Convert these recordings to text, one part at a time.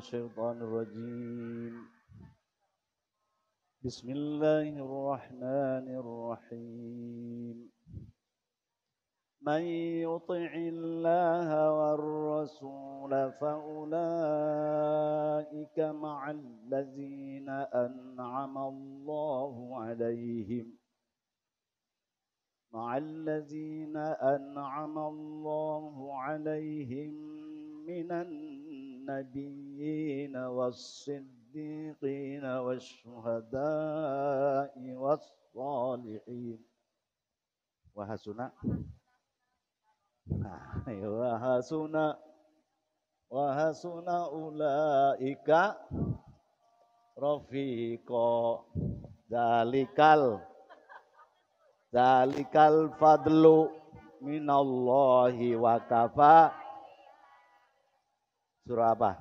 الشيطان الرجيم بسم الله الرحمن الرحيم من يطع الله والرسول فأولئك مع الذين أنعم الله عليهم من النبيين والصديقين والشهداء والصالحين وحسن أولئك رفيقا Zalikal fadlu minallahi wa kafa. Surah apa?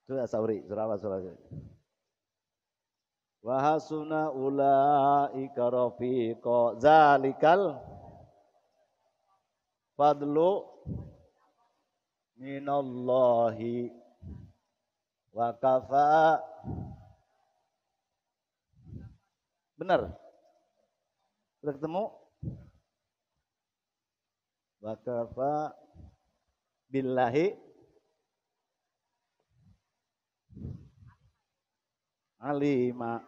Surah Sauri. Surah apa? Surah Sauri. Wa hasuna ulaika rafiqa. Zalikal fadlu minallahi wa kafa. Benar? Sudah ketemu? Wa kafa billahi alima.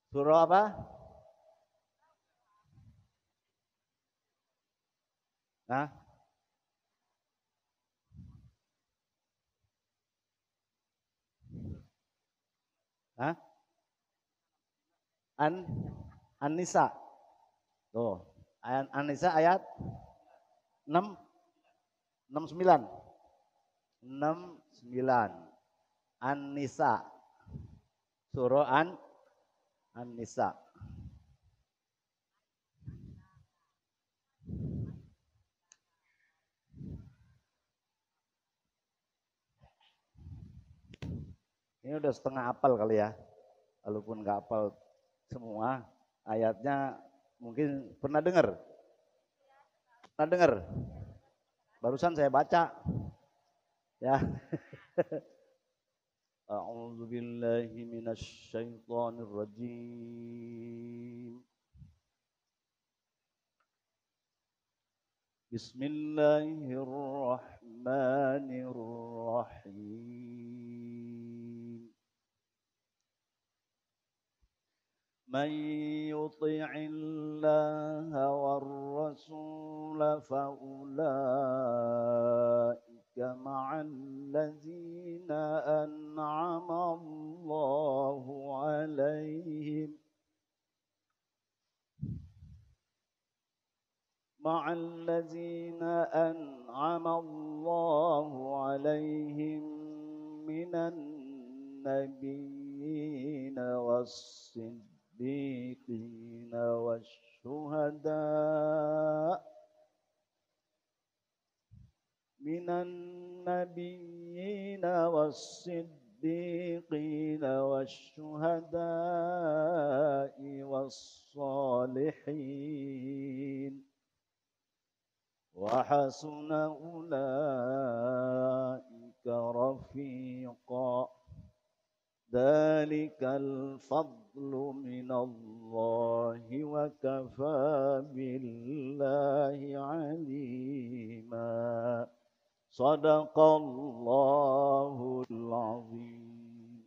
Surah apa? Nah, An-Nisa. Tuh, An-Nisa ayat 69. An-Nisa. Surah An-Nisa. Ini udah setengah apal kali ya. Walaupun nggak apal semua ayatnya, mungkin pernah dengar? Barusan saya baca. Ya. A'udzu billahi minasy syaithanir rajim. Bismillahirrahmanirrahim. Man yuti'illaha war-rasula faulaika ma'al ladzina an'ama Allahu 'alaihim minan nabiyyin was-siddiqin wasyuhada was-salihin wa hasuna ulaika rafiqa. Dzalikal fadlu minallahi wa kafa billahi alima. Shadaqallahul azim.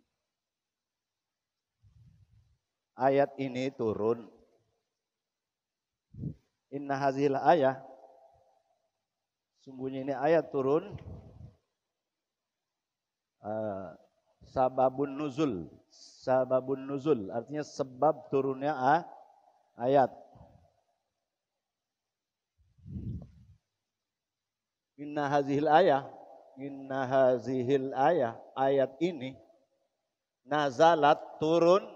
Ayat ini turun. Inna hazil ayah. Sungguhnya ini ayat turun. Sababun nuzul artinya sebab turunnya ayat. Inna hazihil ayah ayat ini nazalat turun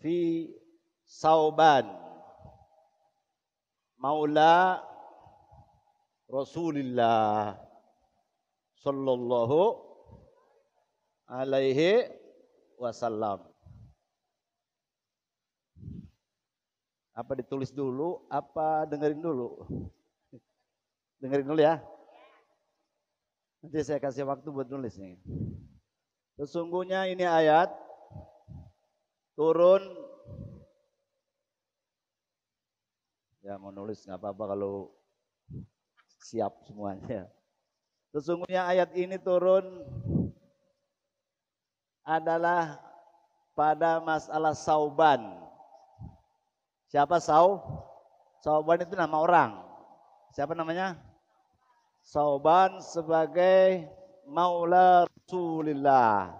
fi Sauban maula Rasulillah sallallahu alaihi wasallam. Apa ditulis dulu, apa dengerin dulu? Dengerin dulu ya. Nanti saya kasih waktu buat nulis nih. Sesungguhnya ini ayat turun, ya mau nulis nggak apa-apa kalau siap semuanya. Sesungguhnya ayat ini turun adalah pada masalah Sauban. Siapa Sauban itu nama orang. Siapa namanya? Sauban sebagai Maula Rasulillah.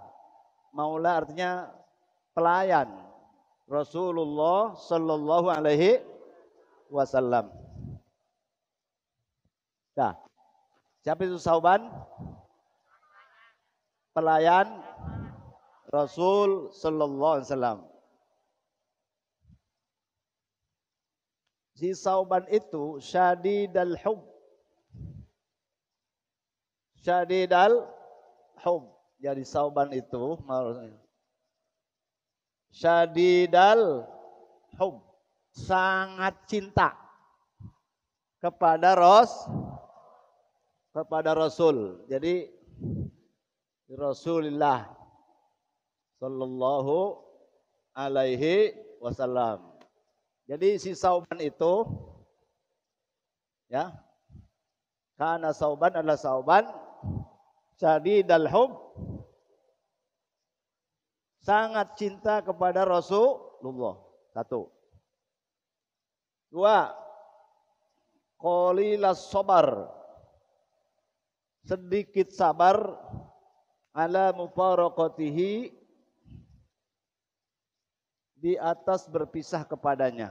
Maula artinya pelayan Rasulullah Sallallahu Alaihi Wasallam. Nah, siapa itu Sauban? Pelayan Rasul Sallallahu Alaihi Wasallam. Si Sauban itu syadidal hub. Syadidal hub. Jadi Sauban itu syadidal hub, sangat cinta kepada Rasul. Jadi Rasulullah Sallallahu Alaihi Wasallam. Jadi si Sauban itu, ya, karena Sauban adalah Sauban syadidal hub, sangat cinta kepada Rasulullah. Satu. Dua, qalilas sabar, sedikit sabar ala mufaraqatihi, di atas berpisah kepadanya.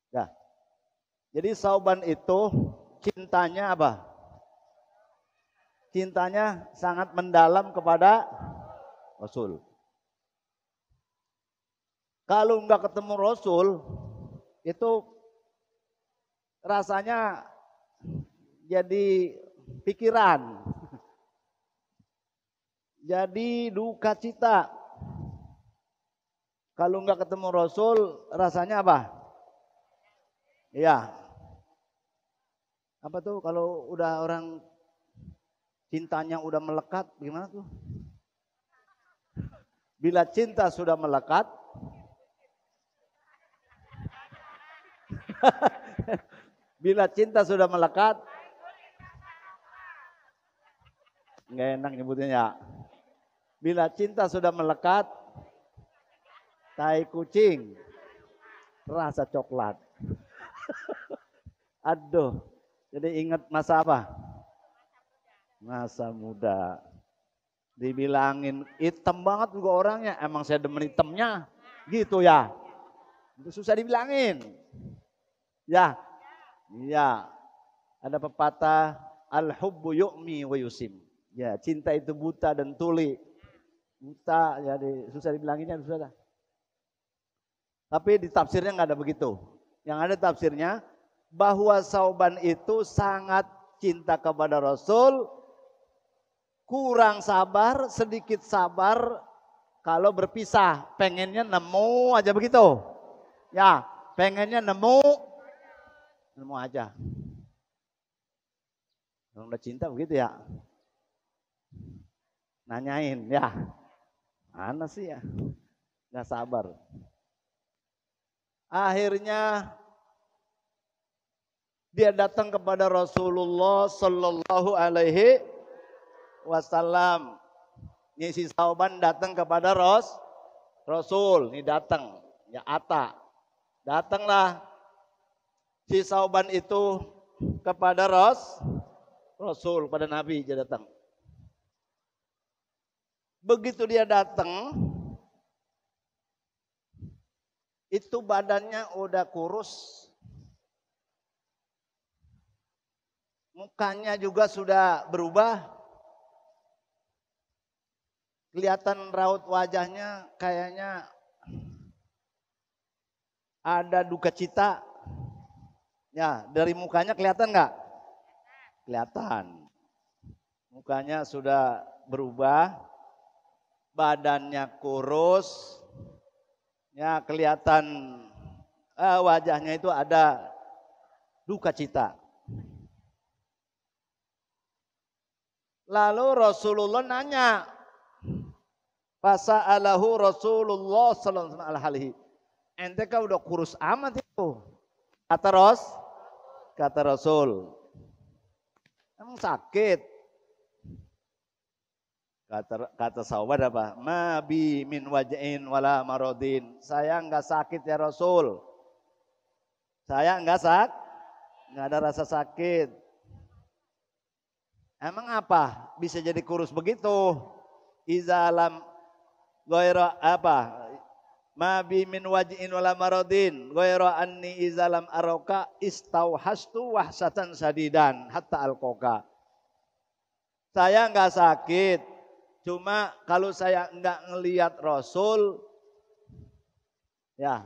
Ya. Jadi Sauban itu cintanya apa? Cintanya sangat mendalam kepada Rasul. Kalau enggak ketemu Rasul, itu rasanya jadi pikiran, jadi duka cita. Kalau enggak ketemu Rasul, rasanya apa? Iya. Apa tuh kalau udah orang cintanya udah melekat, gimana tuh? Bila cinta sudah melekat, bila cinta sudah melekat, nggak enak nyebutnya ya. Bila cinta sudah melekat, tai kucing, rasa coklat. Aduh, jadi ingat masa apa? Masa muda. Dibilangin hitam banget juga orangnya, emang saya demen hitamnya, gitu ya. Itu susah dibilangin. Ya, iya. Ada pepatah al-hubbu yu'mi wa yusim. Ya, cinta itu buta dan tuli. Buta, jadi susah dibilanginnya, susah dah. Tapi di tafsirnya nggak ada begitu. Yang ada tafsirnya bahwa Sauban itu sangat cinta kepada Rasul, kurang sabar, sedikit sabar kalau berpisah, pengennya nemu aja begitu. Ya, pengennya nemu aja. Kalau udah cinta begitu ya. Nanyain, ya. Mana sih ya? Nggak sabar. Akhirnya dia datang kepada Rasulullah Sallallahu Alaihi Wasallam. Ini si Sauban datang kepada Rasul. Ini datang, ya Atta. Datanglah si Sauban itu kepada Rasul, pada Nabi dia datang. Begitu dia datang, itu badannya udah kurus, mukanya juga sudah berubah, kelihatan raut wajahnya kayaknya ada duka cita. Ya, dari mukanya kelihatan nggak? Kelihatan. Mukanya sudah berubah, badannya kurus, ya kelihatan wajahnya itu ada duka cita. Lalu Rasulullah nanya, fasa'alahu Rasulullah sallallahu alaihi wasallam, ente kan udah kurus amat itu. Kata Rasul, emang sakit? Kata sahabat apa? Ma bi min waj'in wala maradin. Saya enggak sakit ya Rasul. Saya enggak ada rasa sakit. Emang apa? Bisa jadi kurus begitu? Izalam ghaira apa? Ma bi min waj'in wala maradin ghaira anni izalam araka istauhastu wahsatan sadidan hatta alqoka. Saya enggak sakit. Cuma kalau saya enggak ngelihat Rasul, ya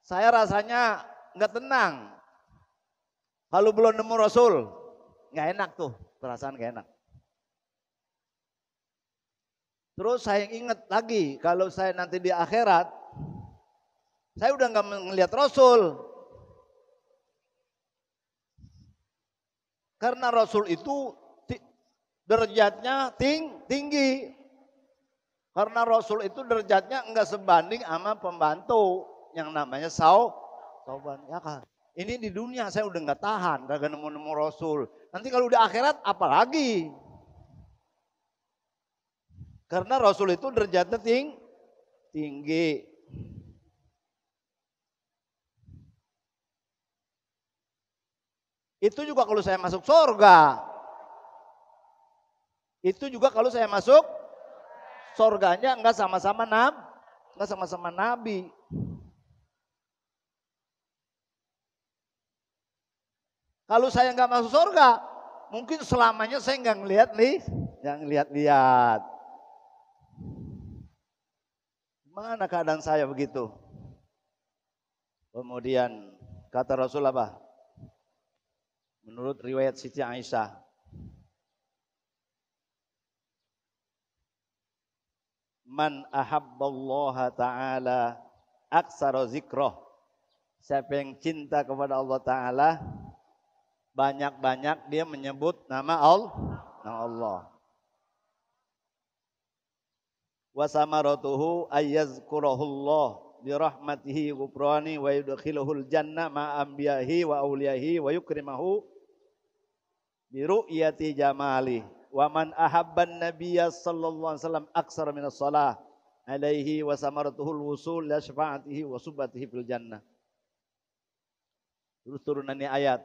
saya rasanya enggak tenang. Kalau belum nemu Rasul, enggak enak tuh, perasaan enggak enak. Terus saya ingat lagi, kalau saya nanti di akhirat, saya udah enggak ngelihat Rasul. Karena Rasul itu derajatnya tinggi. Karena Rasul itu derajatnya enggak sebanding sama pembantu yang namanya sauban. Ya kan? Ini di dunia saya udah enggak tahan, enggak nemu Rasul. Nanti kalau di akhirat apalagi? Karena Rasul itu derajatnya tinggi. Itu juga kalau saya masuk surga. Itu juga kalau saya masuk surganya enggak sama-sama nabi. Kalau saya enggak masuk surga, mungkin selamanya saya enggak ngelihat. Mana keadaan saya begitu? Kemudian kata Rasul apa? Menurut riwayat Siti Aisyah, man ahabballaha ta'ala aksara zikrah. Siapa yang cinta kepada Allah Ta'ala, banyak-banyak dia menyebut nama Allah. Wa samaratuhu ayyazkurahullah bi rahmatihi ghufrani wa yudkhiluhul jannah ma anbiyahi wa auliyahi wa yukrimahu bi ru'yati jamali. Wa man ahabban nabiyya sallallahu alaihi wasallam aksara minas shalah alaihi wa samaratuhul wusul la syafa'atihi wa subatihi fil jannah. Terus turunannya ayat.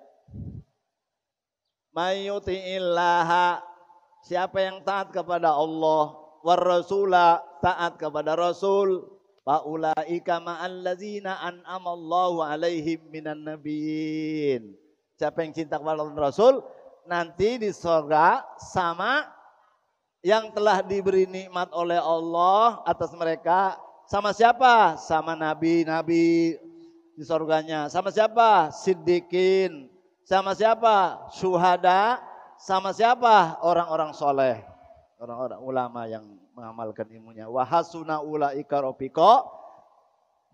Mayyuti'illaha, siapa yang taat kepada Allah, war rasula, taat kepada Rasul, faulaika ma'allazina an'amallahu alaihim minan nabiyyin. Siapa yang cinta kepada Allah dan Rasul, nanti di surga sama yang telah diberi nikmat oleh Allah atas mereka. Sama siapa? Sama nabi-nabi di surganya. Sama siapa? Siddiqin. Sama siapa? Syuhada. Sama siapa? Orang-orang soleh, orang-orang ulama yang mengamalkan ilmunya. Wa hasuna ulaika rafiqa.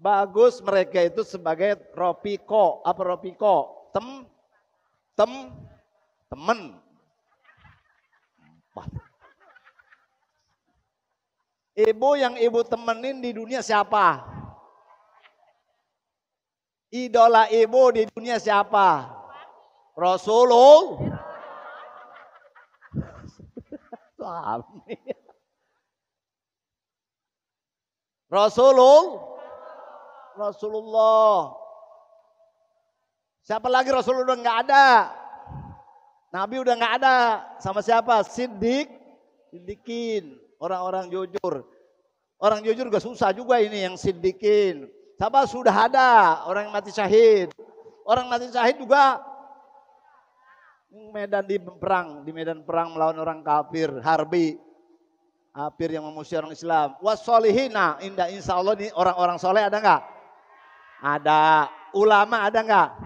Bagus mereka itu sebagai rafiqa. Apa rafiqa? Teman. Ibu yang ibu temenin di dunia siapa? Idola ibu di dunia siapa? Rasulullah. Rasulullah. Siapa lagi? Rasulullah udah nggak ada. Nabi udah nggak ada. Sama siapa? Siddiqin. Orang-orang jujur. Orang jujur gak susah juga ini yang siddiqin. Siapa? Sudah ada orang yang mati syahid. Orang mati syahid juga di medan perang melawan orang kafir, harbi. Kafir yang memusuhi orang Islam. Wassolihina, insya Allah ini orang-orang soleh ada nggak? Ada. Ulama ada nggak?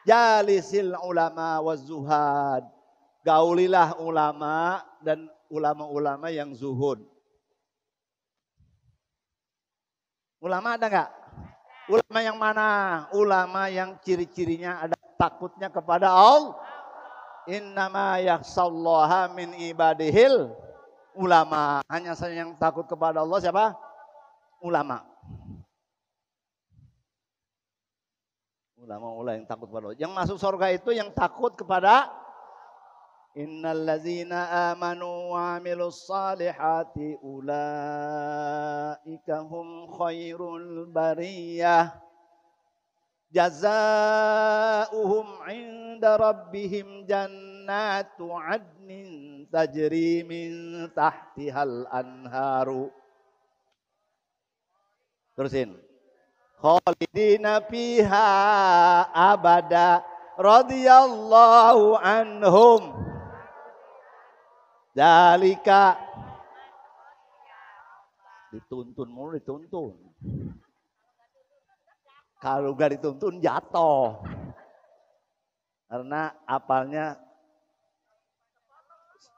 Jalisil ulama wazuhad. Gaulilah ulama dan ulama-ulama yang zuhud. Ulama ada nggak? Ulama yang mana? Ulama yang ciri-cirinya ada takutnya kepada Allah. Innama yakhshallaha min ibadihil ulama. Hanya saja yang takut kepada Allah siapa? Ulama. Ulama yang takut kepada Allah. Yang masuk surga itu yang takut kepada innallazina amanu wa amilus salihati ulaika hum khairul bariyah. Jazaohum 'inda rabbihim jannatu 'adnin tajri min tahtihal anharu. Terusin. Khalidina fiha abada radhiyallahu anhum. Dalika dituntun mulu dituntun. Kalau gak dituntun jatuh. Karena apalnya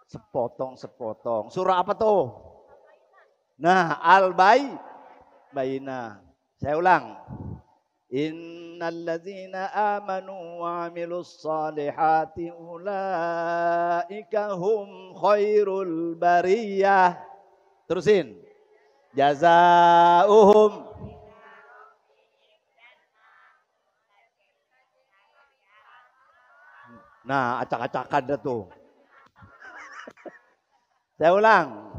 sepotong-sepotong. Surah apa tuh? Nah, Al-Bayyinah. Saya ulang. Innalladzina amanu wa amilus salihati ulaika hum khairul bariyah. Terusin. Jazaohum. Nah, acak-acakan dah tuh. Saya ulang.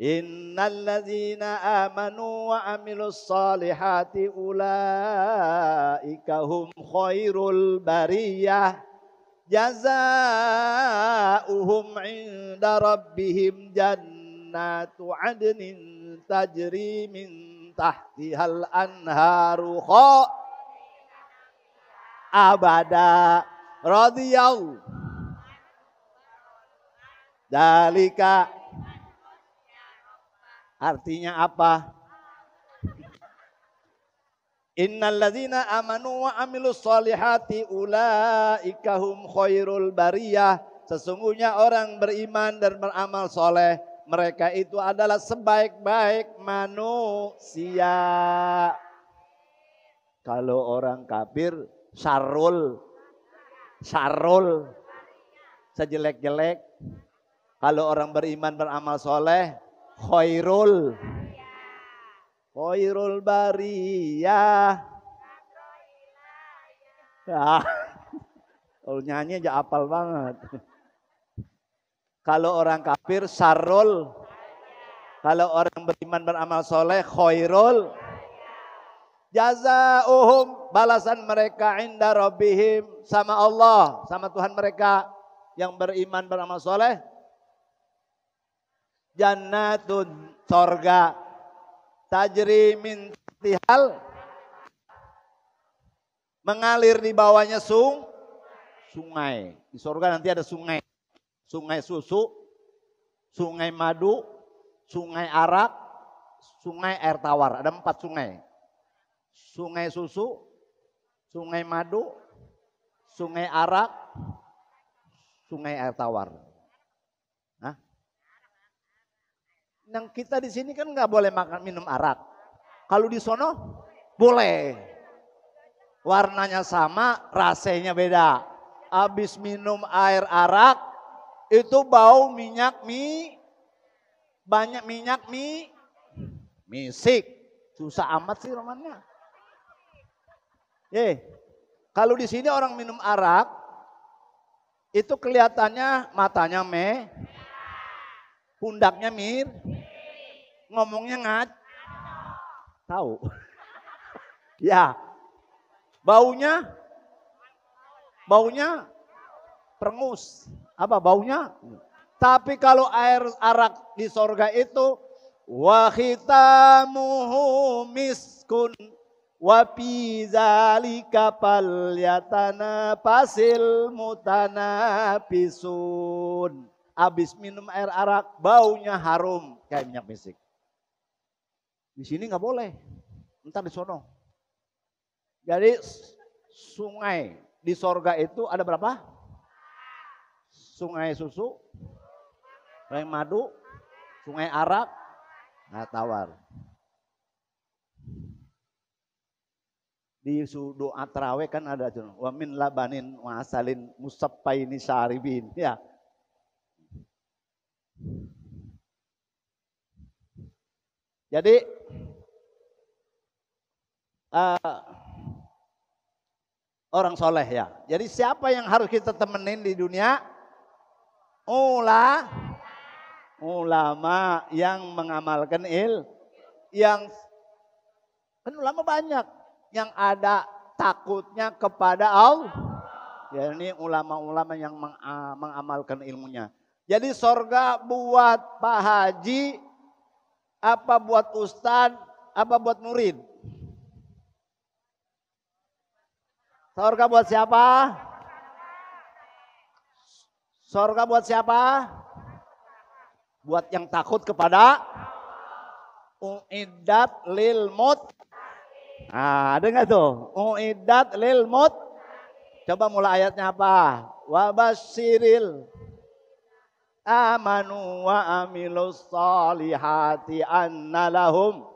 Innalladzina amanu wa amilus salihati ulaika hum khairul bariyah. Jazaohum 'inda rabbihim jannatu 'adnin tajri min tahtihal anharu abada radhiyallahu dalika. Artinya apa? Innalladzina amanu wa amilus solihati ulaika hum khairul bariyah. Sesungguhnya orang beriman dan beramal soleh, mereka itu adalah sebaik-baik manusia. Kalau orang kafir syarrul, sejelek-jelek. Kalau orang beriman beramal soleh, khairul bariyah. Ya, kalau nyanyi aja apal banget. Kalau orang kafir syarrul, kalau orang beriman beramal soleh, khairul. Jazaohum, balasan mereka inda rabbihim, sama Allah, sama Tuhan mereka yang beriman beramal soleh. Jannatun, sorga, tajri min tahtihal, mengalir di bawahnya sungai. Di sorga nanti ada sungai. Sungai susu, sungai madu, sungai arak, sungai air tawar. Ada 4 sungai. Sungai susu, sungai madu, sungai arak, sungai air tawar. Hah? Yang kita di sini kan nggak boleh makan minum arak. Kalau di sono boleh. Warnanya sama, rasanya beda. Habis minum air arak itu bau minyak banyak minyak misik. Susah amat sih romannya. Kalau di sini orang minum arak itu kelihatannya matanya pundaknya ngomongnya tahu. Ya, baunya perengus. Apa baunya? Tapi kalau air arak di sorga itu wa khitamuhu miskun wa fi zalika falyatanafasil mutanafisun. Habis minum air arak baunya harum kayak minyak misik. Di sini nggak boleh. Entar di sono. Jadi sungai di sorga itu ada berapa? Sungai susu, sungai madu, sungai arak, tawar. Di doa tarawih kan ada wa min labanin wa asalin musaffaini syaribin ya. Jadi orang soleh ya. Jadi siapa yang harus kita temenin di dunia? Ulama yang mengamalkan yang kan ulama banyak yang ada takutnya kepada Allah. Ya ini ulama-ulama yang mengamalkan ilmunya. Jadi sorga buat Pak Haji, apa buat Ustadz, apa buat murid? Sorga buat siapa? Sorga buat siapa? Buat yang takut kepada uiddat lil mut. Nah, ada nggak tuh? Uiddat lil mut. Coba mulai ayatnya apa? Wa basyiril amanu wa amilus solihati anna lahum.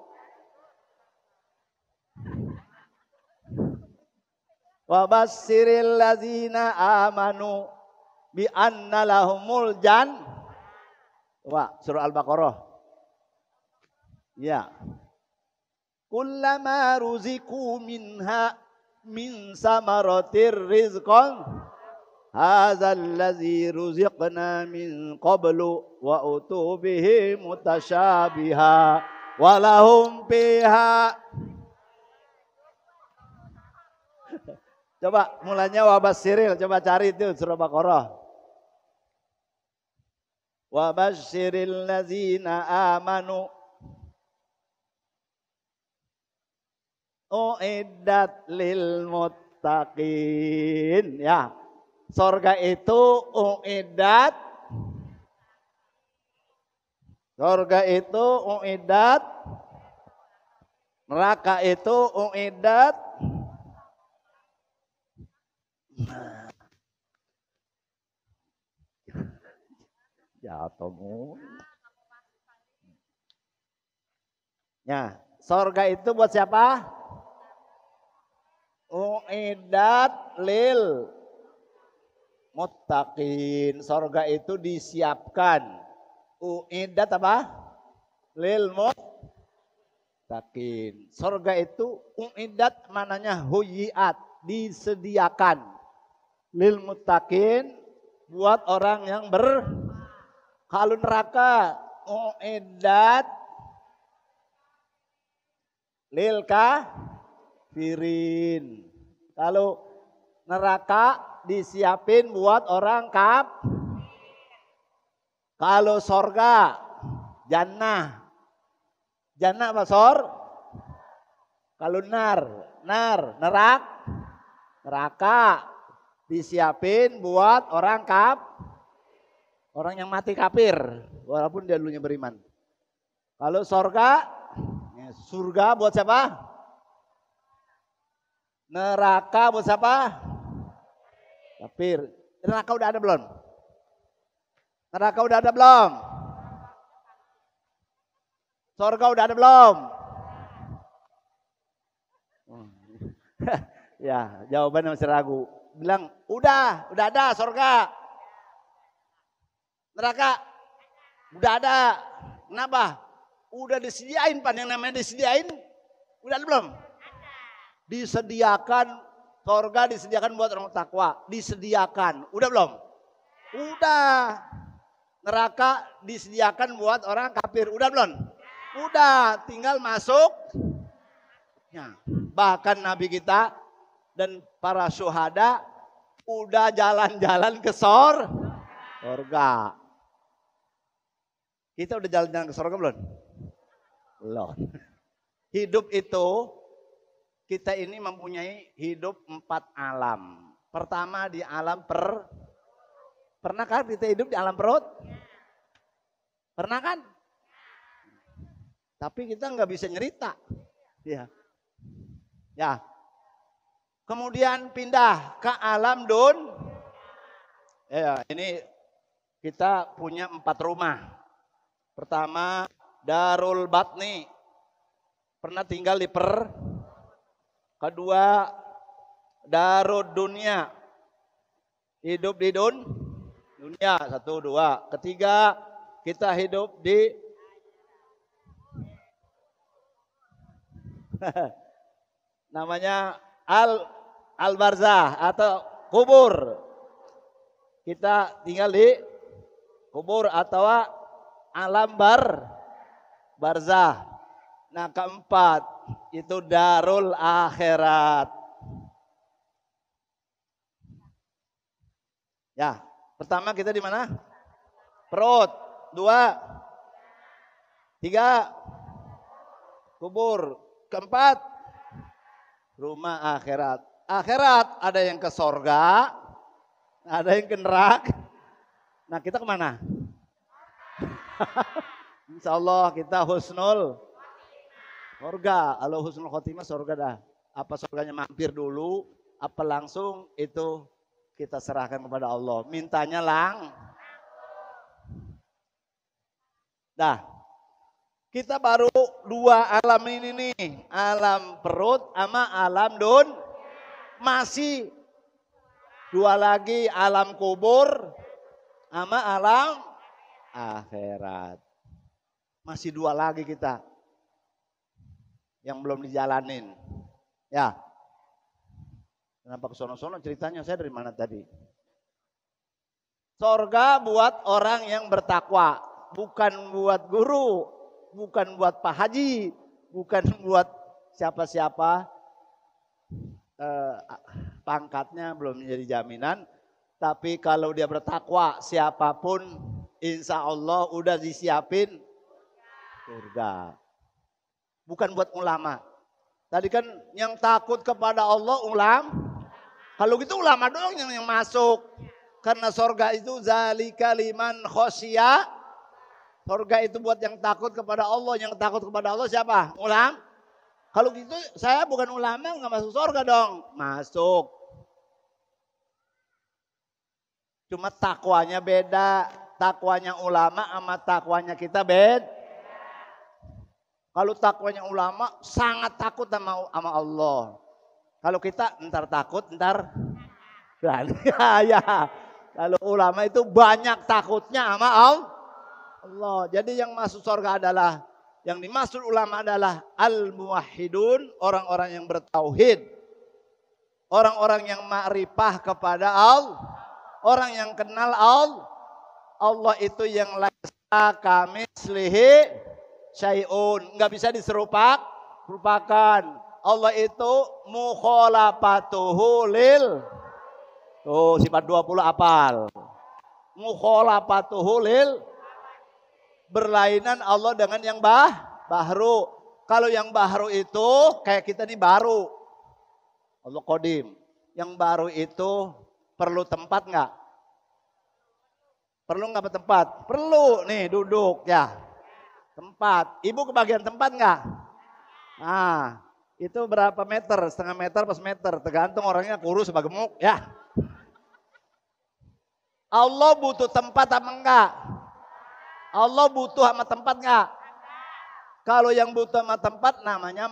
Wa basyiril ladzina amanu bi anna lahumul Wah, surah Al-Baqarah. Ya. Kullama ruziku minha min samaratir rizqan hadzal ladzi ruziqna min qablu wa utubihi mutasyabiha wa lahum fiha. Coba mulanya wabasyiril, coba cari itu surah Baqarah. Wabasyiril ladzina amanu uiddat lil muttaqin ya. Surga itu uiddat. Surga itu uiddat. Neraka itu uiddat. Jatuhmu. Ya, surga itu buat siapa? Uiddat lil muttaqin. Surga itu disiapkan. Uiddat apa? Lil muttaqin. Surga itu uiddat mananya huyiat, disediakan. Lil muttaqin buat orang yang kalau neraka uiddat lil kafirin. Kalau neraka disiapin buat orang Kalau sorga jannah. Jannah apa Kalau neraka disiapin buat orang orang yang mati kafir, walaupun dia dulunya beriman. Kalau surga buat siapa? Neraka buat siapa? Kafir. Neraka udah ada belum? Neraka udah ada belum? Surga udah ada belum? Ya, jawabannya masih ragu. Bilang, udah ada surga. Neraka udah ada. Kenapa? Udah disediain pan, yang namanya disediain. Udah ada belum? Disediakan surga, disediakan buat orang takwa. Disediakan. Udah belum? Udah. Neraka disediakan buat orang kafir. Udah belum? Udah. Tinggal masuk. Ya. Bahkan Nabi kita dan para syuhada udah jalan-jalan ke surga. Kita udah jalan-jalan ke surga belum? Belum. Hidup itu, kita ini mempunyai hidup 4 alam. Pertama di alam pernah kan kita hidup di alam perut? Pernah kan? Tapi kita nggak bisa nyerita. Ya. Ya. Kemudian pindah ke alam ya, ini kita punya 4 rumah. Pertama, Darul Batni. Pernah tinggal di Kedua, darud dunia. Hidup di dunia. 1, 2. Ketiga, kita hidup di namanya al-barzah atau kubur. Kita tinggal di kubur atau alam barzah. Nah, keempat itu darul akhirat. Ya, pertama kita di mana? Perut. 2, 3, kubur. Keempat, rumah akhirat. Akhirat ada yang ke sorga, ada yang ke neraka. Nah, kita kemana? Insya Allah kita husnul sorga. Kalau husnul khotimah sorga dah. Apa sorganya mampir dulu, apa langsung itu kita serahkan kepada Allah. Mintanya Dah. Kita baru 2 alam ini nih. Alam perut sama alam masih 2 lagi, alam kubur sama alam akhirat. Masih 2 lagi kita yang belum dijalanin. Ya. Kenapa ke sono-sono ceritanya, saya dari mana tadi? Sorga buat orang yang bertakwa, bukan buat guru, bukan buat Pak Haji, bukan buat siapa-siapa. Pangkatnya belum menjadi jaminan, tapi kalau dia bertakwa siapapun insya Allah udah disiapin surga. Bukan buat ulama. Tadi kan yang takut kepada Allah ulama. Kalau gitu ulama doang yang masuk. Karena surga itu zalika liman khosya. Surga itu buat yang takut kepada Allah. Yang takut kepada Allah siapa? Ulama. Kalau gitu saya bukan ulama nggak masuk surga dong. Masuk. Cuma takwanya beda. Takwanya ulama sama takwanya kita beda. Kalau takwanya ulama sangat takut sama Allah. Kalau kita ntar takut, ntar berani. Ya. Kalau ulama itu banyak takutnya sama Allah. Jadi yang masuk surga adalah, yang dimaksud ulama adalah al-muwahhidun, orang-orang yang bertauhid. Orang-orang yang ma'rifah kepada Allah. Orang yang kenal Allah. Allah itu yang laisa kamitslihi syai'un. Enggak bisa diserupakan. Allah itu mukhalafatuhu lil. Tuh sifat 20 apal. Mukhalafatuhu lil. Berlainan Allah dengan yang bahru. Kalau yang bahru itu kayak kita nih baru. Allah qadim. Yang baru itu perlu tempat enggak? Perlu enggak tempat? Perlu nih duduk ya. Tempat. Ibu kebagian tempat enggak? Nah, itu berapa meter? Setengah meter pas meter. Tergantung orangnya kurus apa gemuk ya. Allah butuh tempat apa enggak? Allah butuh sama tempat enggak? Kalau yang butuh sama tempat namanya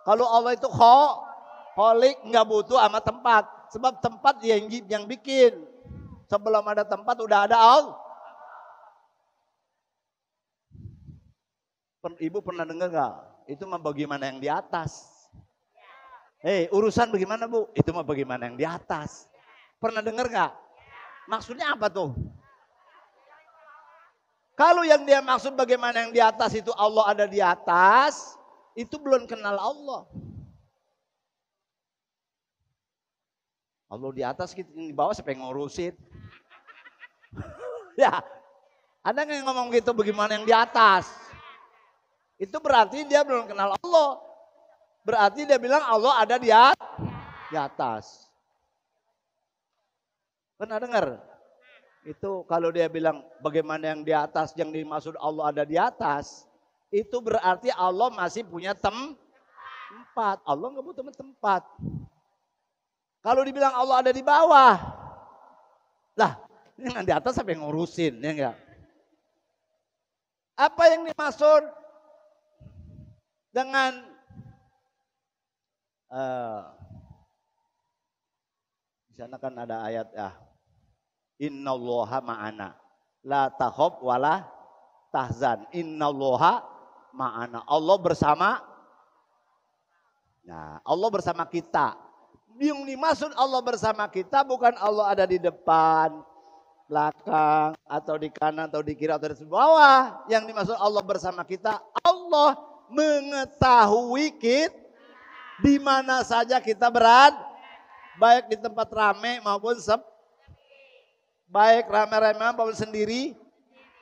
Kalau Allah itu kholik enggak butuh sama tempat. Sebab tempat yang bikin. Sebelum ada tempat udah ada Allah. Ibu pernah dengar enggak? Itu mah bagaimana yang di atas. Urusan bagaimana Bu? Itu mah bagaimana yang di atas. Pernah dengar enggak? Maksudnya apa tuh? Kalau yang dia maksud bagaimana yang di atas itu Allah ada di atas, itu belum kenal Allah. Allah di atas, kita di bawah siapa yang ngurusin? Ya, ada nggak yang ngomong gitu bagaimana yang di atas? Itu berarti dia belum kenal Allah. Berarti dia bilang Allah ada di atas. Pernah dengar? Itu kalau dia bilang bagaimana yang di atas, yang dimaksud Allah ada di atas, itu berarti Allah masih punya tempat. Allah nggak butuh tempat. Kalau dibilang Allah ada di bawah, lah ini yang di atas siapa yang ngurusin, ya enggak? Apa yang dimaksud dengan Eh, di sana kan ada ayat ya. Innallaha ma'ana. La takhaf wala tahzan. Innallaha ma'ana. Allah bersama. Nah, Allah bersama kita. Yang dimaksud Allah bersama kita bukan Allah ada di depan, belakang, atau di kanan, atau di kiri, atau di bawah. Yang dimaksud Allah bersama kita, Allah mengetahui kita di mana saja kita berada. Baik di tempat ramai maupun baik rame-rame maupun sendiri,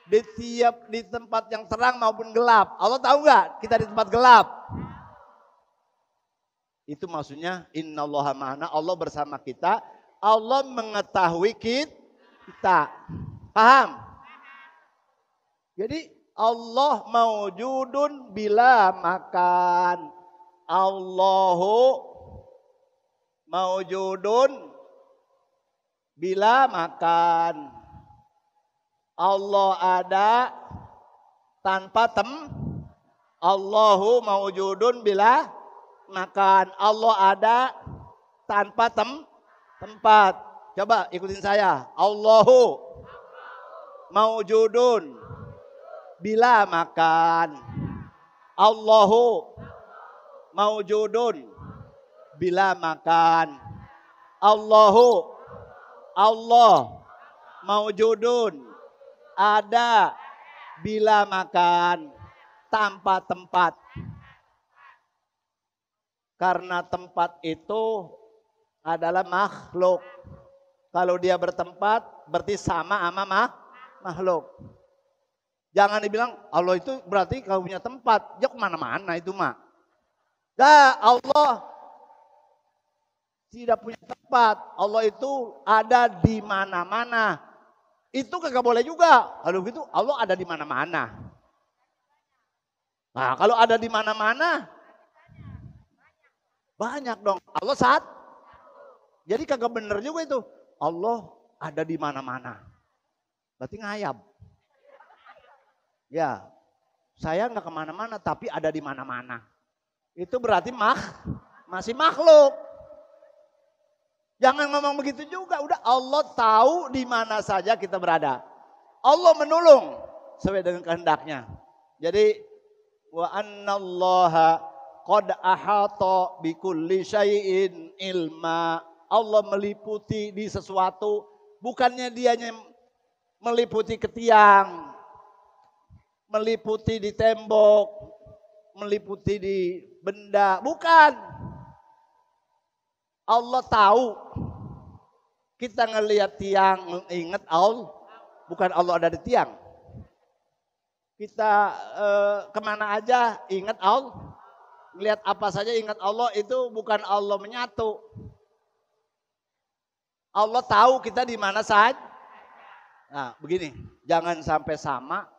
di tempat yang terang maupun gelap. Allah tahu nggak kita di tempat gelap? Itu maksudnya innallaha ma'ana, Allah bersama kita, Allah mengetahui kita. Paham? Jadi Allah maujudun bila makan. Allahu maujudun bila makan. Allah ada tanpa Allahu maujudun bila makan. Allah ada tanpa tempat. Coba ikutin saya. Allahu maujudun bila makan. Allahu maujudun bila makan. Allah maujudun ada bila makan tanpa tempat. Karena tempat itu adalah makhluk. Kalau dia bertempat berarti sama makhluk. Jangan dibilang Allah itu berarti kalau punya tempat. Ya kemana-mana itu mah. Nah, Allah tidak punya tempat. Allah itu ada di mana-mana. Itu kagak boleh juga. Kalau gitu Allah ada di mana-mana. Nah, kalau ada di mana-mana banyak dong. Allah saat. Jadi kagak bener juga itu. Allah ada di mana-mana. Berarti ngayab. Ya, saya nggak kemana-mana tapi ada di mana-mana. Itu berarti masih makhluk. Jangan ngomong begitu juga. Udah Allah tahu di mana saja kita berada. Allah menolong sesuai dengan kehendaknya. Jadi wa annallaha qad ahata bikulli syai'in ilma. Allah meliputi di sesuatu, bukannya dianya meliputi ke tiang, meliputi di tembok, meliputi di benda, bukan. Allah tahu. Kita ngelihat tiang, ingat Allah, bukan Allah ada di tiang. Kita kemana aja ingat Allah. Lihat apa saja ingat Allah, itu bukan Allah menyatu. Allah tahu kita di mana saja. Nah, begini, jangan sampai sama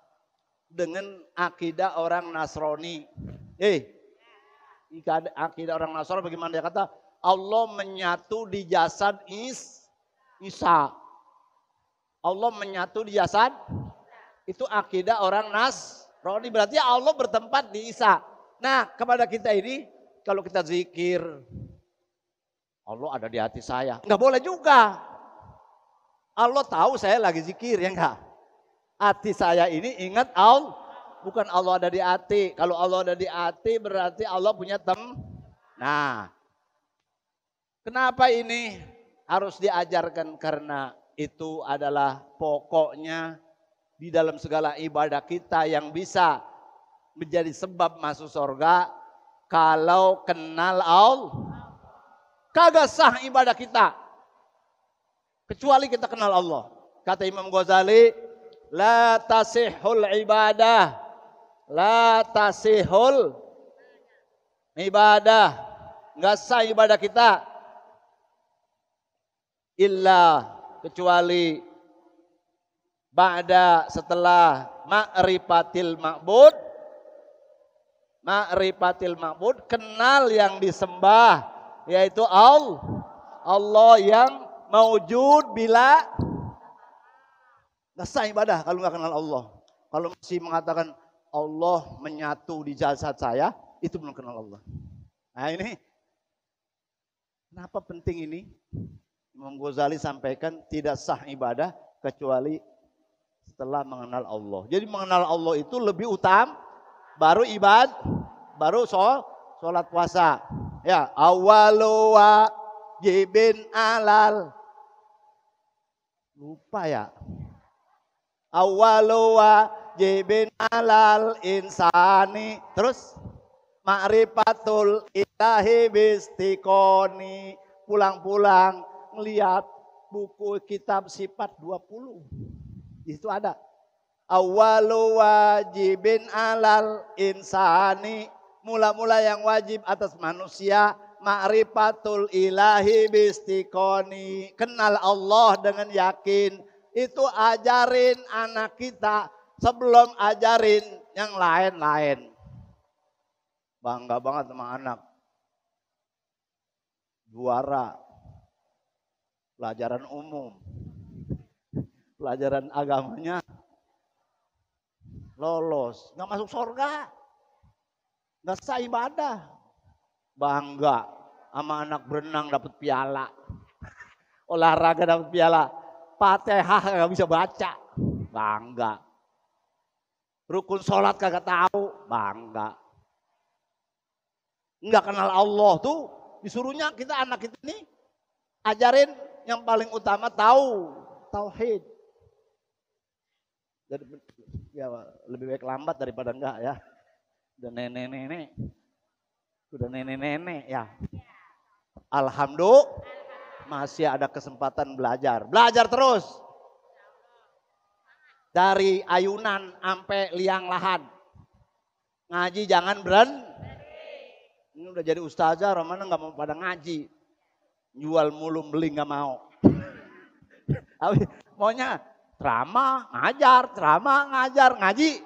dengan akidah orang Nasrani. Akidah orang Nasrani bagaimana dia kata? Allah menyatu di jasad Isa. Allah menyatu di jasad, itu akidah orang Nasrani. Berarti Allah bertempat di Isa. Nah, kepada kita ini, kalau kita zikir, Allah ada di hati saya. Enggak boleh juga. Allah tahu saya lagi zikir, ya enggak? Hati saya ini ingat Allah. Bukan Allah ada di hati. Kalau Allah ada di hati berarti Allah punya Nah, kenapa ini harus diajarkan? Karena itu adalah pokoknya di dalam segala ibadah kita yang bisa menjadi sebab masuk surga. Kalau kenal Allah, kagak sah ibadah kita kecuali kita kenal Allah. Kata Imam Ghazali, la tasihul ibadah, la tasihul ibadah, nggak sah ibadah kita illa kecuali ba'da, setelah ma'rifatil ma'bud, ma'rifatil ma'bud, kenal yang disembah, yaitu Allah yang maujud bila. Nggak sah ibadah kalau nggak kenal Allah. Kalau masih mengatakan Allah menyatu di jasad saya, itu belum kenal Allah. Nah ini Kenapa penting ini? Imam Ghazali sampaikan tidak sah ibadah kecuali setelah mengenal Allah. Jadi mengenal Allah itu lebih utama, baru ibadah, baru sholat puasa. Ya, awwalu wajibin alal. Lupa ya. Awwalu wajibin alal insani. Terus ma'rifatul ilahi bistiqoni. Pulang-pulang ngelihat buku kitab sifat 20. Itu ada. Awwalu wajibin alal insani. Mula-mula yang wajib atas manusia. Ma'rifatul ilahi bistiqoni. Kenal Allah dengan yakin. Itu ajarin anak kita sebelum ajarin yang lain-lain. Bangga banget sama anak. Juara. Pelajaran umum. Pelajaran agamanya lolos. Nggak masuk surga. Nggak sah ibadah. Bangga sama anak berenang dapat piala. Olahraga dapat piala. Fatihah nggak bisa baca. Bangga. Rukun sholat kagak tahu. Bangga. Nggak kenal Allah tuh. Disuruhnya kita anak kita ini ajarin yang paling utama tahu. Tauhid. Jadi ya lebih baik lambat daripada enggak ya. Udah nenek-nenek. Udah nenek-nenek ya. Alhamdulillah masih ada kesempatan belajar. Belajar terus. Dari ayunan sampai liang lahat. Ngaji jangan berhenti. Ini udah jadi ustazah, Romana nggak mau pada ngaji. Jual mulung beli nggak mau. Maunya ceramah, ngajar, ngaji.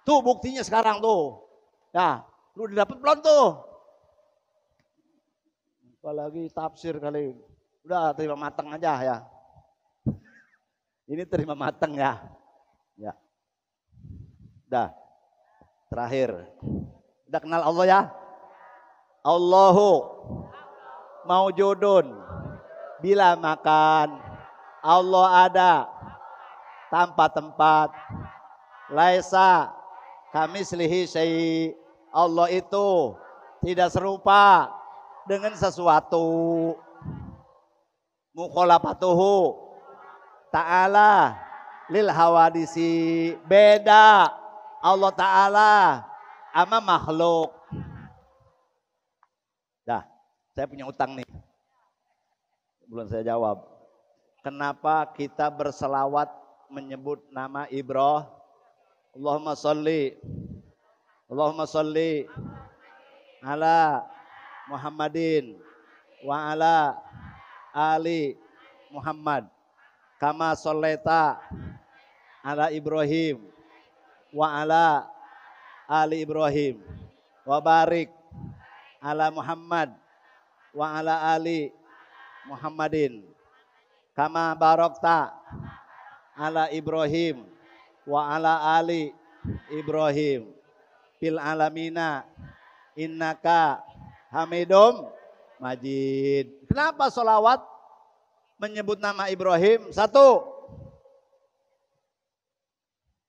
Tuh buktinya sekarang tuh. Ya, lu didapat belum tuh? Apalagi tafsir kali. Udah terima matang aja ya. Ini terima matang ya. Ya. Udah. Terakhir. Udah kenal Allah ya? Allahu maujudun bila makan. Allah ada tanpa tempat. Laisa kamislihi syai'. Allah itu tidak serupa dengan sesuatu. Mukhalafatuhu ta'ala lil hawadisi. Beda Allah Ta'ala sama makhluk. Dah, saya punya utang nih. Belum saya jawab. Kenapa kita berselawat menyebut nama Ibrahim? Allahumma sholli ala Muhammadin wa ala ali Muhammad. Kama shollaita ala Ibrahim wa ala ali Ibrahim. Wa barik ala Muhammad wa ala ali Muhammadin. Kama barokta ala Ibrahim wa ala ali Ibrahim. Fil alamina innaka hamidum majid. Kenapa sholawat menyebut nama Ibrahim? Satu.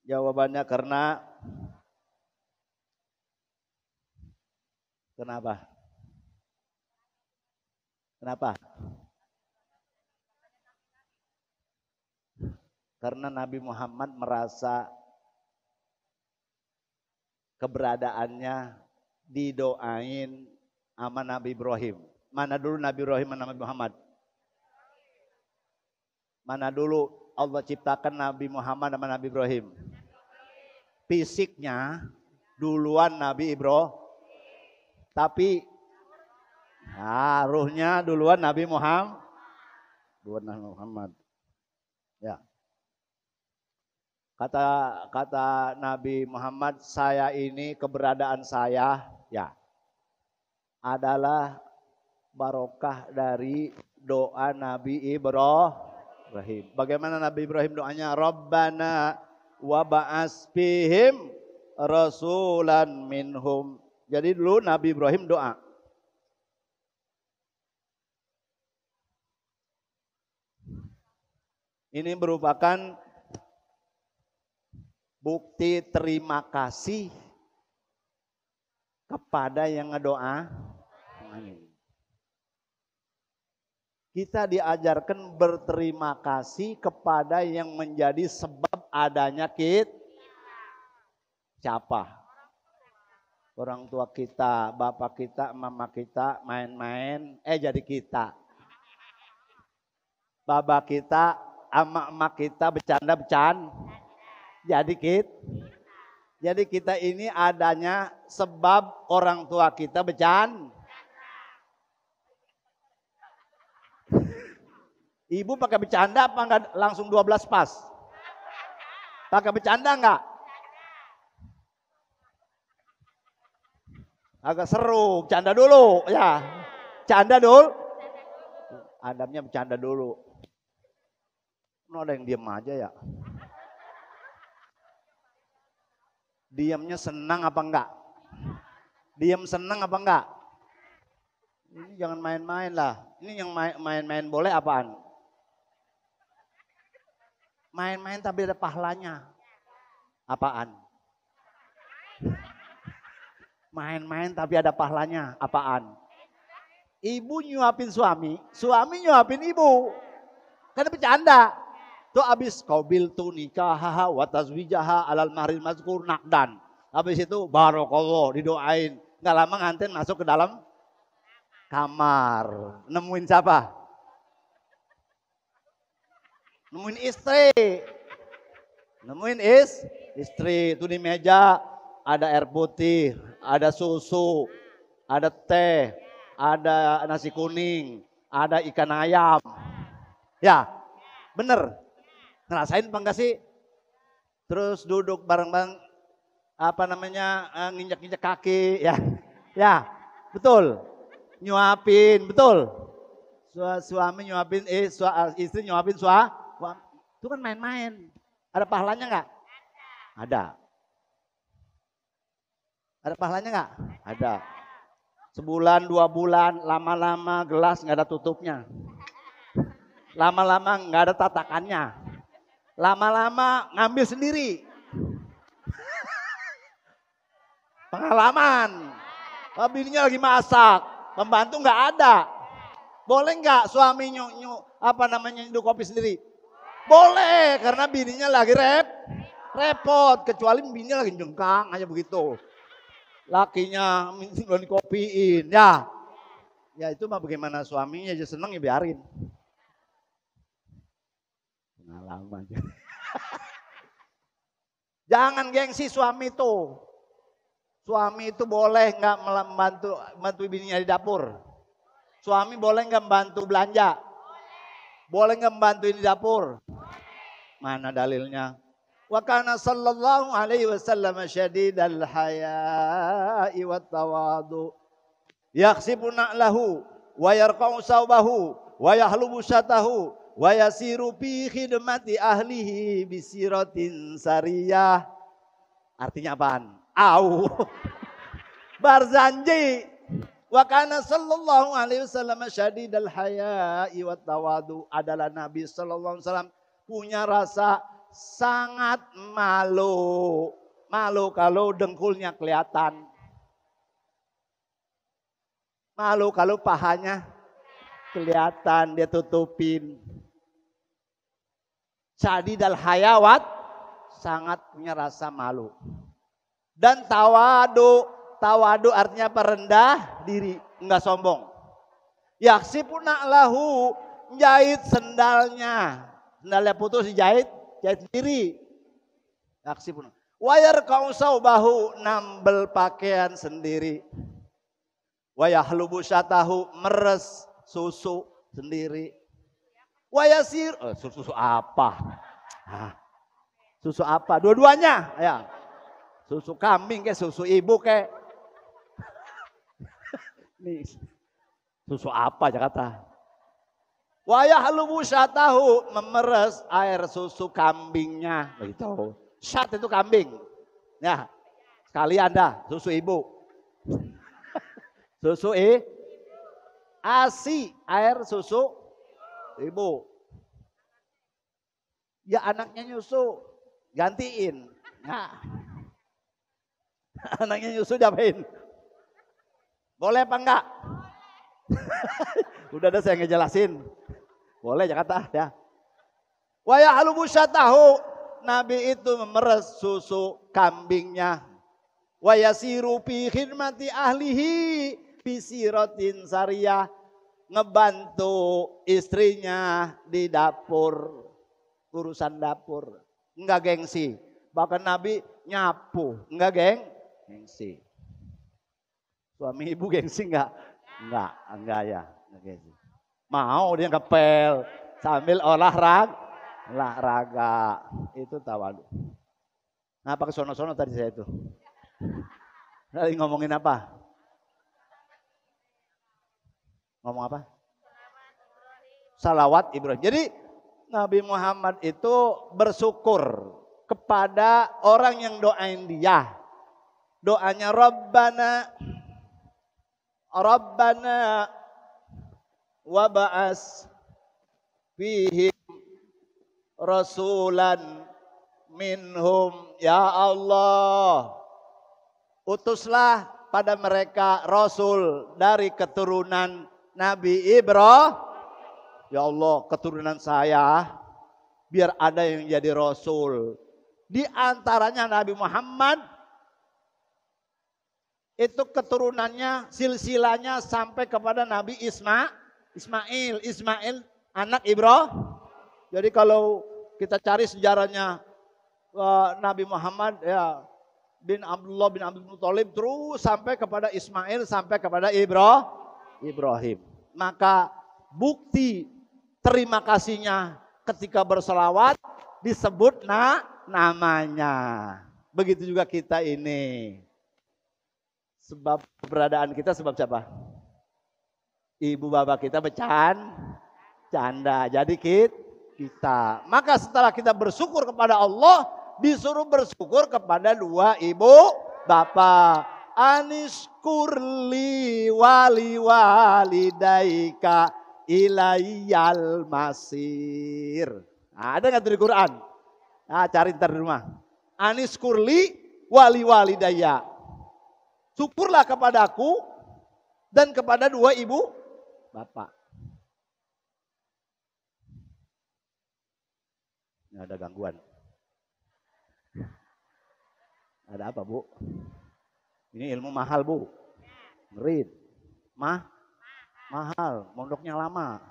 Jawabannya karena kenapa? Karena Nabi Muhammad merasa keberadaannya didoain sama Nabi Ibrahim. Mana dulu Nabi Ibrahim sama Nabi Muhammad? Mana dulu Allah ciptakan Nabi Muhammad sama Nabi Ibrahim? Fisiknya duluan Nabi Ibrahim. Tapi ruhnya duluan Nabi Muhammad. Ya. Kata Nabi Muhammad, saya ini keberadaan saya ya adalah barokah dari doa Nabi Ibrahim. Bagaimana Nabi Ibrahim doanya? Rabbana wa ba'as fihim rasulan minhum. Jadi dulu Nabi Ibrahim doa. Ini merupakan bukti terima kasih kepada yang ngedoa. Kita diajarkan berterima kasih kepada yang menjadi sebab adanya kita. Siapa? Orang tua kita, bapak kita, mama kita main-main, jadi kita. Bapak kita, emak kita bercanda-bercanda, jadi kita. Jadi kita ini adanya sebab orang tua kita bercanda. Ibu pakai bercanda apa enggak langsung 12 pas? Pakai bercanda enggak? Agak seru, bercanda dulu ya. Bercanda dulu. Adabnya bercanda dulu. Ada yang diam aja ya. Diamnya senang apa enggak? Diam senang apa enggak? Ini jangan main-main lah. Ini yang main-main boleh apaan? Main-main tapi ada pahalanya. Apaan? Main-main tapi ada pahalanya. Apaan? Ibu nyuapin suami, suami nyuapin ibu. Kan bercanda. Tuh abis qaubil tu nikahaha wa tazwijaha alal mahril mazkur nakdan. Habis itu barokallah didoain. Enggak lama nganten masuk ke dalam kamar. Nemuin siapa? Nemuin istri. Nemuin istri. Itu di meja ada air putih, ada susu, ada teh, ada nasi kuning, ada ikan ayam. Ya, bener. Ngerasain apa enggak sih? Terus duduk bareng-bareng nginjak-nginjak kaki ya. Ya, betul. Nyuapin, betul. Suami nyuapin istri nyuapin suami. Itu kan main-main. Ada pahalanya enggak? Ada. Ada pahalanya enggak? Ada. Sebulan, 2 bulan, lama-lama gelas enggak ada tutupnya. Lama-lama enggak ada tatakannya. Lama-lama ngambil sendiri. Pengalaman. Bininya lagi masak, pembantu enggak ada. Boleh enggak suami nyeduh kopi sendiri? Boleh, karena bininya lagi repot. Kecuali bininya lagi jengkang aja begitu. Lakinya minta dikopiin, ya. Ya itu mah bagaimana suaminya aja seneng ya biarin. Pengalaman. Jangan gengsi suami itu. Suami itu boleh nggak membantu bininya di dapur? Suami boleh nggak membantu belanja? Boleh nggak membantu di dapur? Mana dalilnya? Wa kana sallallahu alaihi wasallam syadidal haya'i wat tawadu. Yakhsibu na'lahu wa yarqa'u sawbahu wa yahlubu syatahu wa yasiru fi khidmati ahlihi bisiratin sariyah. Artinya apaan? Au. Barzanji. Wa kana sallallahu alaihi wasallam syadidal haya'i wat tawadu. Adalah Nabi sallallahu alaihi wasallam punya rasa sangat malu. Malu kalau dengkulnya kelihatan. Malu kalau pahanya kelihatan, dia tutupin. Syadidal hayawat, sangat punya rasa malu. Dan tawadu, tawadu artinya perendah diri, enggak sombong. Yaksipuna lahu, jahit sendalnya. Sendalnya putus dijahit, jahit sendiri. Yaksipuna. Wayar kau saubahu, nambel pakaian sendiri. Wayahlubu syatahu, meres susu sendiri. Wayasir, susu apa? Susu apa? Dua-duanya, ya. Susu kambing ke, susu ibu ke. Nih, susu apa Jakarta? Wayahlubu syatahu, memeres air susu kambingnya, begitu. Syat itu kambing. Ya, sekalian dah susu ibu. Susu ASI, air susu ibu. Ya anaknya nyusu, gantiin. Nah. Anaknya nyusu diapain? Boleh apa enggak? Udah ada saya ngejelasin. Boleh Jakarta ya. Wa ya'lubu syatahu, Nabi itu memeres susu kambingnya. Wa yasiru fi khidmati ahlihi bisiratin sariyah, ngebantu istrinya di dapur, urusan dapur. Enggak gengsi. Bahkan Nabi nyapu, enggak gengsi. Suami ibu gengsi enggak? Enggak ya. Enggak gengsi. Mau dia ngepel sambil olahraga. Itu tawadu. Ngapa ke sono-sono tadi saya itu? Tadi ngomongin apa? Ngomong apa? Salawat Ibrahim. Jadi Nabi Muhammad itu bersyukur kepada orang yang doain dia. Doanya Rabbana wa ba'as fihim rasulan minhum, ya Allah, utuslah pada mereka rasul dari keturunan Nabi Ibrahim. Ya Allah, keturunan saya biar ada yang jadi rasul. Di antaranya Nabi Muhammad. Itu keturunannya, silsilahnya sampai kepada Nabi Ismail anak Ibrahim. Jadi kalau kita cari sejarahnya Nabi Muhammad ya bin Abdullah bin Abdul Muthalib terus sampai kepada Ismail sampai kepada Ibrahim. Maka bukti terima kasihnya ketika berselawat disebut namanya. Begitu juga kita ini. Sebab keberadaan kita sebab siapa? Ibu bapak kita bercanda. Jadi kita. Maka setelah kita bersyukur kepada Allah, disuruh bersyukur kepada dua ibu bapak. Aniskurli wali walidaika ilayyal masir. Nah, ada nggak di Quran? Nah, cari ntar di rumah. Aniskurli wali walidaya. Syukurlah kepadaku dan kepada dua ibu bapak. Ini ada gangguan. Ada apa, Bu? Ini ilmu mahal, Bu. Ngerit. Mahal, mondoknya lama.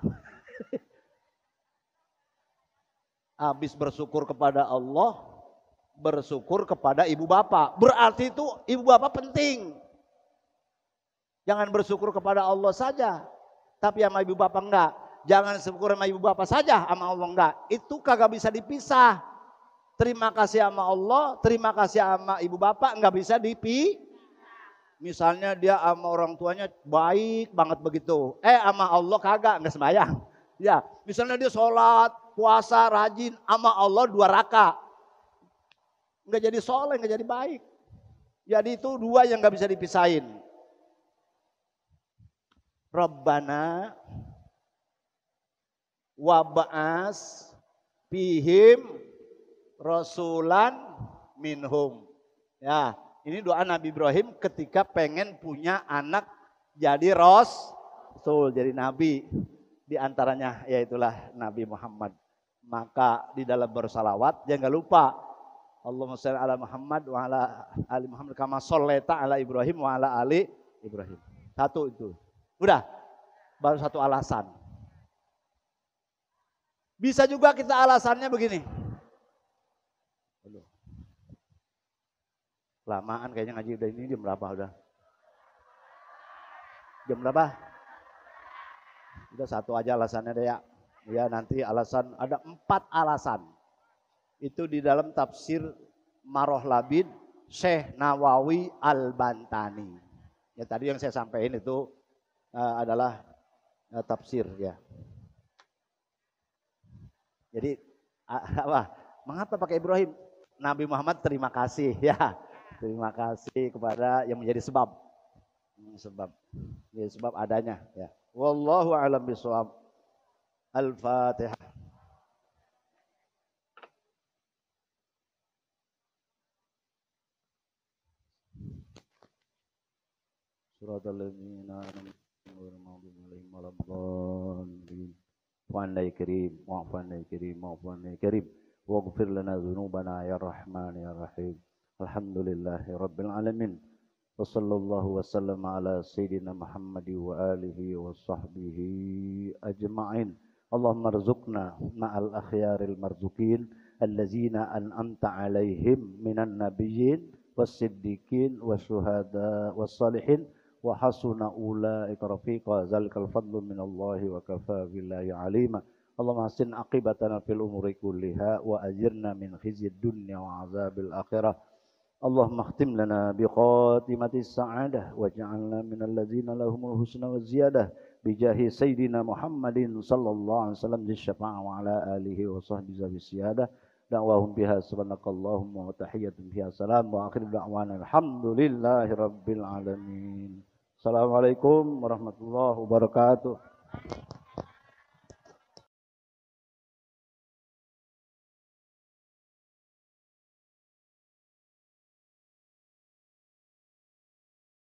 Habis bersyukur kepada Allah, bersyukur kepada ibu bapak. Berarti itu ibu bapak penting. Jangan bersyukur kepada Allah saja, tapi sama ibu bapak enggak. Jangan syukur sama ibu bapak saja, sama Allah enggak. Itu kagak bisa dipisah. Terima kasih sama Allah, terima kasih sama ibu bapak enggak bisa Misalnya dia sama orang tuanya baik banget begitu. Sama Allah kagak, enggak sembahyang. Ya, misalnya dia sholat, puasa, rajin, sama Allah 2 rakaat. Enggak jadi soleh, enggak jadi baik. Jadi itu 2 yang enggak bisa dipisahin. Rabbana wab'as fihim rasulan minhum. Ya, ini doa Nabi Ibrahim ketika pengen punya anak jadi rasul, jadi nabi. Di antaranya yaitulah Nabi Muhammad. Maka di dalam bersalawat jangan lupa Allahumma shalli ala Muhammad wa ala ali Muhammad kama shallaita ala Ibrahim wa ala ali Ibrahim. 1 itu. Udah, baru 1 alasan. Bisa juga kita alasannya begini. Lamaan kayaknya ngaji udah ini jam berapa udah? Jam berapa? Udah 1 aja alasannya deh ya. Ya nanti alasan, ada 4 alasan. Itu di dalam tafsir Maroh Labid Syekh Nawawi Al-Bantani. Ya tadi yang saya sampaikan itu adalah tafsir ya. Jadi mengapa pakai Ibrahim? Nabi Muhammad terima kasih ya. Terima kasih kepada yang menjadi sebab. Sebab adanya ya. Wallahu a'lam bishawab. Al-Fatihah. Siratal ladzina an'amta 'alaihim waladdallin. Wa'anna karim, wa'fanna karim, wa'fanna karim. Waghfir lana dzunubana ya Rahman ya Rahim. Alhamdulillahi rabbil alamin. Wa sallallahu wa sallama ala sayyidina Muhammad wa alihi wa sahbihi ajma'in. Allahumma rzuqna ma'al akhyaril marzuqin allazina an'amta 'alaihim minan nabiyyin was-siddiqin wasyuhada was-salihin wa hasuna ulaika rafiqa. Zalikal fadlu minallahi wa kafa billahi 'alima. Allahumma hasin aqibatana fil umuri kulliha wa ajirna min khizyid dunya wa 'adzabil akhirah. Allahumma khtim lana bi khatimatis sa'adah waj'alna minal ladzina lahumul husna wa ziyadah bijahi sayyidina Muhammadin sallallahu alaihi wasallam di syafa'a wa ala alihi wa sahbihi wa siyadah. Da'wahum biha subhanakallahumma wa tahiyyatun biha salam wa akhiru da'wana alhamdulillahi rabbil alamin. Assalamualaikum warahmatullahi wabarakatuh.